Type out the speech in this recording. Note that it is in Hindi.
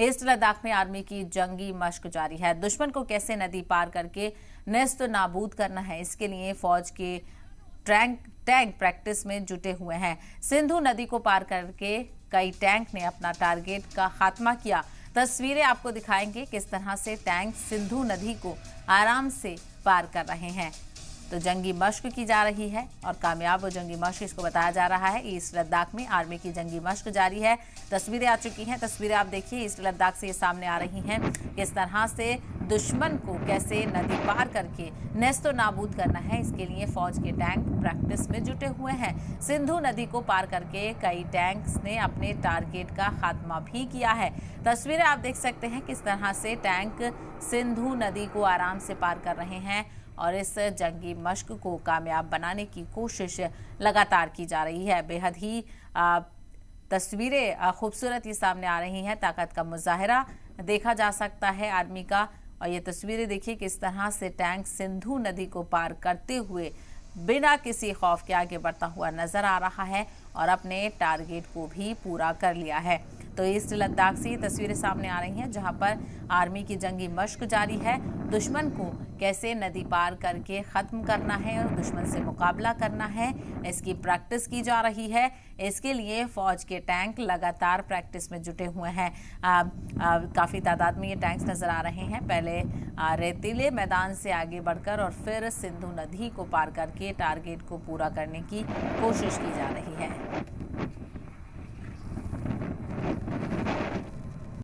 ईस्ट लद्दाख में आर्मी की जंगी मशक जारी है। दुश्मन को कैसे नदी पार करके नेस्त नाबूद करना है, इसके लिए फौज के टैंक प्रैक्टिस में जुटे हुए हैं। सिंधु नदी को पार करके कई टैंक ने अपना टारगेट का खात्मा किया। तस्वीरें आपको दिखाएंगे किस तरह से टैंक सिंधु नदी को आराम से पार कर रहे हैं। तो जंगी मशक की जा रही है और कामयाब जंगी मशक इसको बताया जा रहा है। ईस्ट लद्दाख में आर्मी की जंगी मशक जारी है। तस्वीरें आ चुकी हैं, तस्वीरें आप देखिए ईस्ट लद्दाख से ये सामने आ रही हैं। किस तरह से दुश्मन को कैसे नदी पार करके नेस्तो नाबूद करना है, इसके लिए फौज के टैंक प्रैक्टिस में जुटे हुए हैं। सिंधु नदी को पार करके कई टैंक्स ने अपने टारगेट का खात्मा भी किया है। तस्वीरें आप देख सकते हैं किस तरह से टैंक सिंधु नदी को आराम से पार कर रहे हैं और इस जंगी मशक को कामयाब बनाने की कोशिश लगातार की जा रही है। बेहद ही तस्वीरें खूबसूरत ही सामने आ रही हैं। ताकत का मुजाहिरा देखा जा सकता है आर्मी का। और ये तस्वीरें देखिए किस तरह से टैंक सिंधु नदी को पार करते हुए बिना किसी खौफ के आगे बढ़ता हुआ नजर आ रहा है और अपने टारगेट को भी पूरा कर लिया है। तो ईस्ट लद्दाख से तस्वीरें सामने आ रही हैं जहां पर आर्मी की जंगी मशक जारी है। दुश्मन को कैसे नदी पार करके ख़त्म करना है और दुश्मन से मुकाबला करना है, इसकी प्रैक्टिस की जा रही है। इसके लिए फ़ौज के टैंक लगातार प्रैक्टिस में जुटे हुए हैं। काफ़ी तादाद में ये टैंक्स नज़र आ रहे हैं। पहले रेतीले मैदान से आगे बढ़कर और फिर सिंधु नदी को पार करके टारगेट को पूरा करने की कोशिश की जा रही है।